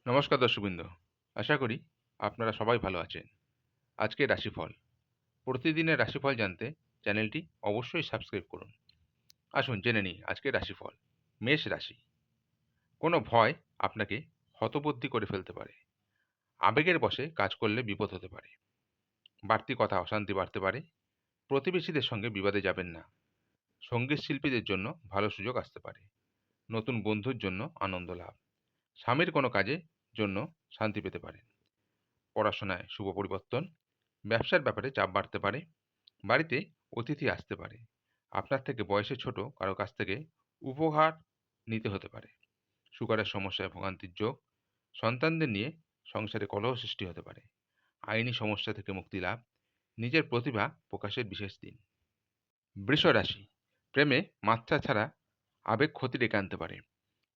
নমস্কার দর্শকবৃন্দ, আশা করি আপনারা সবাই ভালো আছেন। আজকের রাশিফল। প্রতিদিনের রাশিফল জানতে চ্যানেলটি অবশ্যই সাবস্ক্রাইব করুন। আসুন জেনে নিই আজকের রাশিফল। মেষ রাশি। কোনো ভয় আপনাকে হতবুদ্ধি করে ফেলতে পারে। আবেগের বশে কাজ করলে বিপদ হতে পারে। বাড়তি কথা অশান্তি বাড়তে পারে। প্রতিবেশীদের সঙ্গে বিবাদে যাবেন না। সঙ্গীত শিল্পীদের জন্য ভালো সুযোগ আসতে পারে। নতুন বন্ধুর জন্য আনন্দ লাভ। স্বামীর কোনো কাজের জন্য শান্তি পেতে পারেন। পড়াশোনায় শুভ পরিবর্তন। ব্যবসার ব্যাপারে চাপ বাড়তে পারে। বাড়িতে অতিথি আসতে পারে। আপনার থেকে বয়সে ছোট কারো কাছ থেকে উপহার নিতে হতে পারে। সুগারের সমস্যায় ভোগান্তির যোগ। সন্তানদের নিয়ে সংসারে কলহ সৃষ্টি হতে পারে। আইনি সমস্যা থেকে মুক্তি লাভ। নিজের প্রতিভা প্রকাশের বিশেষ দিন। বৃষ রাশি। প্রেমে মাত্রা ছাড়া আবেগ ক্ষতি ডেকে আনতে পারে।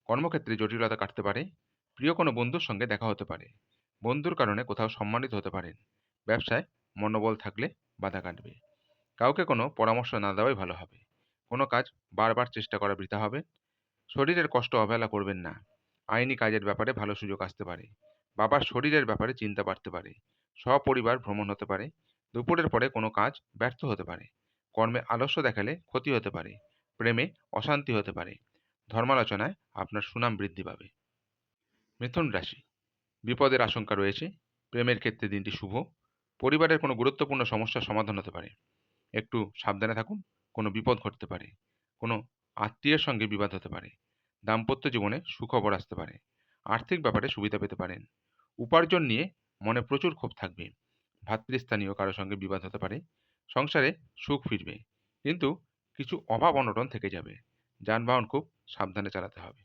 কর্মক্ষেত্রে জটিলতা কাটতে পারে। প্রিয় কোনো বন্ধুর সঙ্গে দেখা হতে পারে। বন্ধুর কারণে কোথাও সম্মানিত হতে পারেন। ব্যবসায় মনোবল থাকলে বাধা কাটবে। কাউকে কোনো পরামর্শ না দেওয়াই ভালো হবে। কোনো কাজ বারবার চেষ্টা করা বৃথা হবে। শরীরের কষ্ট অবহেলা করবেন না। আইনি কাজের ব্যাপারে ভালো সুযোগ আসতে পারে। বাবার শরীরের ব্যাপারে চিন্তা বাড়তে পারে। সপরিবার ভ্রমণ হতে পারে। দুপুরের পরে কোনো কাজ ব্যর্থ হতে পারে। কর্মে আলস্য দেখালে ক্ষতি হতে পারে। প্রেমে অশান্তি হতে পারে। ধর্মালোচনায় আপনার সুনাম বৃদ্ধি পাবে। মিথুন রাশি। বিপদের আশঙ্কা রয়েছে। প্রেমের ক্ষেত্রে দিনটি শুভ। পরিবারের কোনো গুরুত্বপূর্ণ সমস্যার সমাধান হতে পারে। একটু সাবধানে থাকুন। কোনো বিপদ ঘটতে পারে। কোনো আত্মীয়ের সঙ্গে বিবাদ হতে পারে। দাম্পত্য জীবনে সুখবর আসতে পারে। আর্থিক ব্যাপারে সুবিধা পেতে পারেন। উপার্জন নিয়ে মনে প্রচুর ক্ষোভ থাকবে। ভাতৃস্থানীয় কারো সঙ্গে বিবাদ হতে পারে। সংসারে সুখ ফিরবে, কিন্তু কিছু অভাব অনটন থেকে যাবে। যানবাহন খুব সাবধানে চালাতে হবে।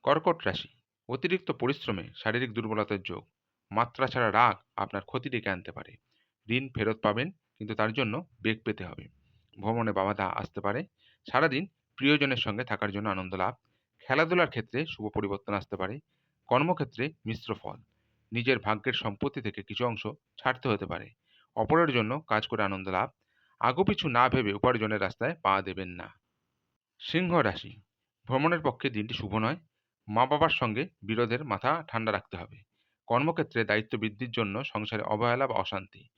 কর্কট রাশি। অতিরিক্ত পরিশ্রমে শারীরিক দুর্বলতার যোগ। মাত্রা ছাড়া রাগ আপনার ক্ষতি ডেকে আনতে পারে। ঋণ ফেরত পাবেন, কিন্তু তার জন্য বেগ পেতে হবে। ভ্রমণে বাধা আসতে পারে। সারাদিন প্রিয়জনের সঙ্গে থাকার জন্য আনন্দ লাভ। খেলাধুলার ক্ষেত্রে শুভ পরিবর্তন আসতে পারে। কর্মক্ষেত্রে মিশ্র ফল। নিজের ভাগ্যের সম্পত্তি থেকে কিছু অংশ ছাড়তে হতে পারে। অপরের জন্য কাজ করে আনন্দ লাভ। আগুপিছু না ভেবে উপার্জনের রাস্তায় পা দেবেন না। সিংহ রাশি। ভ্রমণের পক্ষে দিনটি শুভ নয়। মা বাবার সঙ্গে বিরোধের মাথা ঠান্ডা রাখতে হবে। কর্মক্ষেত্রে দায়িত্ব বৃদ্ধির জন্য সংসারে অবহেলা বা অশান্তি।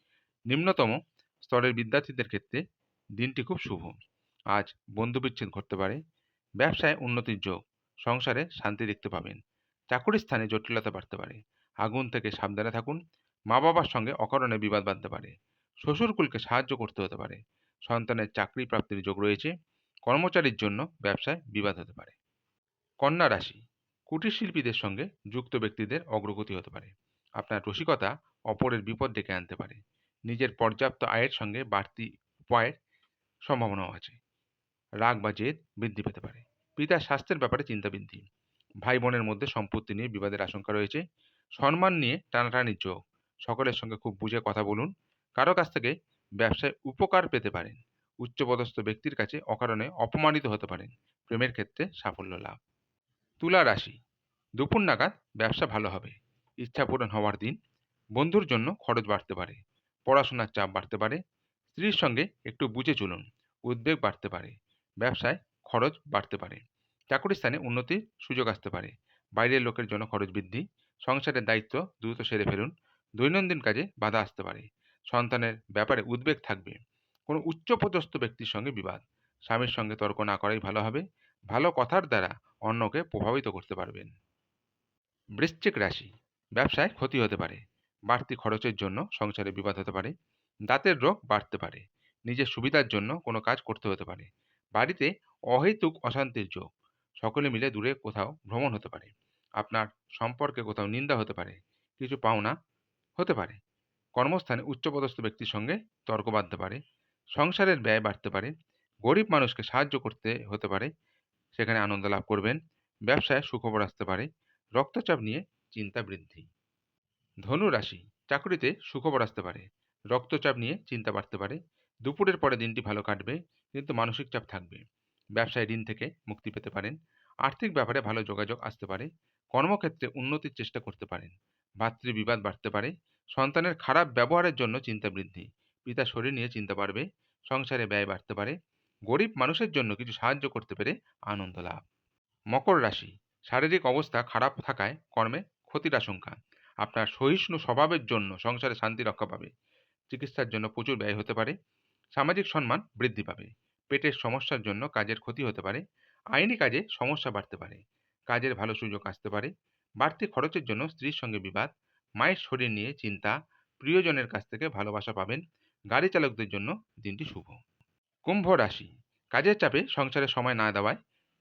নিম্নতম স্তরের বিদ্যার্থীদের ক্ষেত্রে দিনটি খুব শুভ। আজ বন্ধু বিচ্ছেদ ঘটতে পারে। ব্যবসায় উন্নতির যোগ। সংসারে শান্তি দেখতে পাবেন। চাকুরির স্থানে জটিলতা বাড়তে পারে। আগুন থেকে সাবধানে থাকুন। মা বাবার সঙ্গে অকারণে বিবাদ বাঁধতে পারে। শ্বশুরকুলকে সাহায্য করতে হতে পারে। সন্তানের চাকরি প্রাপ্তির যোগ রয়েছে। কর্মচারীর জন্য ব্যবসায় বিবাদ হতে পারে। কন্যা রাশি। কুটির শিল্পীদের সঙ্গে যুক্ত ব্যক্তিদের অগ্রগতি হতে পারে। আপনার রসিকতা অপরের বিপদ ডেকে আনতে পারে। নিজের পর্যাপ্ত আয়ের সঙ্গে বাড়তি উপায়ের সম্ভাবনাও আছে। রাগ বা জেদ বৃদ্ধি পেতে পারে। পিতার স্বাস্থ্যের ব্যাপারে চিন্তা বৃদ্ধি। ভাই বোনের মধ্যে সম্পত্তি নিয়ে বিবাদের আশঙ্কা রয়েছে। সম্মান নিয়ে টানাটানির যোগ। সকলের সঙ্গে খুব বুঝে কথা বলুন। কারো কাছ থেকে ব্যবসায় উপকার পেতে পারেন। উচ্চপদস্থ ব্যক্তির কাছে অকারণে অপমানিত হতে পারেন। প্রেমের ক্ষেত্রে সাফল্য লাভ। তুলা রাশি। দুপুর নাগাদ ব্যবসা ভালো হবে। ইচ্ছা পূরণ হওয়ার দিন। বন্ধুর জন্য খরচ বাড়তে পারে। পড়াশোনার চাপ বাড়তে পারে। স্ত্রীর সঙ্গে একটু বুঝে চলুন। উদ্বেগ বাড়তে পারে। ব্যবসায় খরচ বাড়তে পারে। চাকুরি স্থানে উন্নতির সুযোগ আসতে পারে। বাইরের লোকের জন্য খরচ বৃদ্ধি। সংসারের দায়িত্ব দ্রুত সেরে ফেলুন। দৈনন্দিন কাজে বাধা আসতে পারে। সন্তানের ব্যাপারে উদ্বেগ থাকবে। কোনো উচ্চপদস্থ ব্যক্তির সঙ্গে বিবাদ। স্বামীর সঙ্গে তর্ক না করাই ভালো হবে। ভালো কথার দ্বারা অন্যকে প্রভাবিত করতে পারবেন। বৃশ্চিক রাশি। ব্যবসায় ক্ষতি হতে পারে। বাড়তি খরচের জন্য সংসারে বিবাদ হতে পারে। দাঁতের রোগ বাড়তে পারে। নিজের সুবিধার জন্য কোনো কাজ করতে হতে পারে। বাড়িতে অহেতুক অশান্তির যোগ। সকলে মিলে দূরে কোথাও ভ্রমণ হতে পারে। আপনার সম্পর্কে কোথাও নিন্দা হতে পারে। কিছু পাওনা হতে পারে। কর্মস্থানে উচ্চপদস্থ ব্যক্তির সঙ্গে তর্ক বাঁধতে পারে। সংসারের ব্যয় বাড়তে পারে। গরিব মানুষকে সাহায্য করতে হতে পারে। সেখানে আনন্দ লাভ করবেন। ব্যবসায় সুখবর আসতে পারে। রক্তচাপ নিয়ে চিন্তা বৃদ্ধি। ধনু রাশি। চাকরিতে সুখবর আসতে পারে। রক্তচাপ নিয়ে চিন্তা বাড়তে পারে। দুপুরের পরে দিনটি ভালো কাটবে, কিন্তু মানসিক চাপ থাকবে। ব্যবসায় ঋণ থেকে মুক্তি পেতে পারেন। আর্থিক ব্যাপারে ভালো যোগাযোগ আসতে পারে। কর্মক্ষেত্রে উন্নতির চেষ্টা করতে পারেন। ভাতৃবিবাদ বাড়তে পারে। সন্তানের খারাপ ব্যবহারের জন্য চিন্তা বৃদ্ধি। পিতার শরীর নিয়ে চিন্তা বাড়বে। সংসারে ব্যয় বাড়তে পারে। গরিব মানুষের জন্য কিছু সাহায্য করতে পেরে আনন্দ লাভ। মকর রাশি। শারীরিক অবস্থা খারাপ থাকায় কর্মে ক্ষতির আশঙ্কা। আপনার সহিষ্ণু স্বভাবের জন্য সংসারে শান্তি রক্ষা পাবে। চিকিৎসার জন্য প্রচুর ব্যয় হতে পারে। সামাজিক সম্মান বৃদ্ধি পাবে। পেটের সমস্যার জন্য কাজের ক্ষতি হতে পারে। আইনি কাজে সমস্যা বাড়তে পারে। কাজের ভালো সুযোগ আসতে পারে। বাড়তি খরচের জন্য স্ত্রীর সঙ্গে বিবাদ। মায়ের শরীর নিয়ে চিন্তা। প্রিয়জনের কাছ থেকে ভালোবাসা পাবেন। গাড়ি চালকদের জন্য দিনটি শুভ। কুম্ভ রাশি, কাজের চাপে সংসারে সময় না দেওয়ায়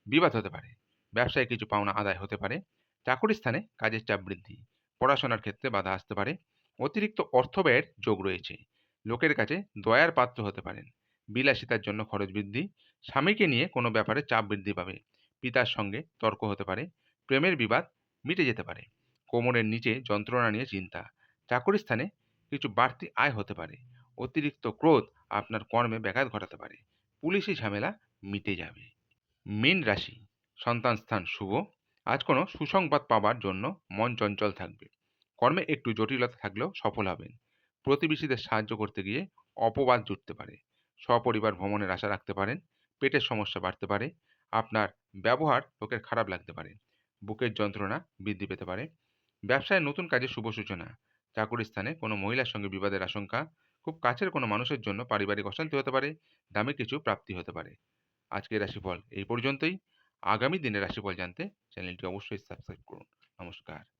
বিবাদ হতে পারে। ব্যবসায় কিছু পাওনা আদায় হতে পারে। চাকরি স্থানে কাজের চাপ বৃদ্ধি। পড়াশোনার ক্ষেত্রে বাধা আসতে পারে। অতিরিক্ত অর্থ ব্যয়ের যোগ রয়েছে। লোকের কাছে দয়ার পাত্র হতে পারেন। বিলাসিতার জন্য খরচ বৃদ্ধি। স্বামীকে নিয়ে কোনো ব্যাপারে চাপ বৃদ্ধি পাবে। পিতার সঙ্গে তর্ক হতে পারে। প্রেমের বিবাদ মিটে যেতে পারে। কোমরের নিচে যন্ত্রণা নিয়ে চিন্তা। চাকরি স্থানে কিছু বাড়তি আয় হতে পারে। অতিরিক্ত ক্রোধ আপনার কর্মে ব্যাঘাত ঘটাতে পারে। পুলিশি ঝামেলা মিটে যাবে। মীন রাশি, সন্তান স্থান শুভ। আজ কোনো সুসংবাদ পাওয়ার জন্য মন চঞ্চল থাকবে। কর্মে একটু জটিলতা থাকলেও সফল হবেন। প্রতিবেশীদের সাহায্য করতে গিয়ে অপবাদ জুটতে পারে। সপরিবার ভ্রমণের আশা রাখতে পারেন। পেটের সমস্যা বাড়তে পারে। আপনার ব্যবহার লোকের খারাপ লাগতে পারে। বুকের যন্ত্রণা বৃদ্ধি পেতে পারে। ব্যবসায় নতুন কাজের শুভ সূচনা। চাকুরি স্থানে কোনো মহিলার সঙ্গে বিবাদের আশঙ্কা। খুব কাছের কোনো মানুষের জন্য পারিবারিক অশান্তি হতে পারে। দামি কিছু প্রাপ্তি হতে পারে। আজকের রাশিফল এই পর্যন্তই। আগামী দিনের রাশিফল জানতে চ্যানেলটি অবশ্যই সাবস্ক্রাইব করুন। নমস্কার।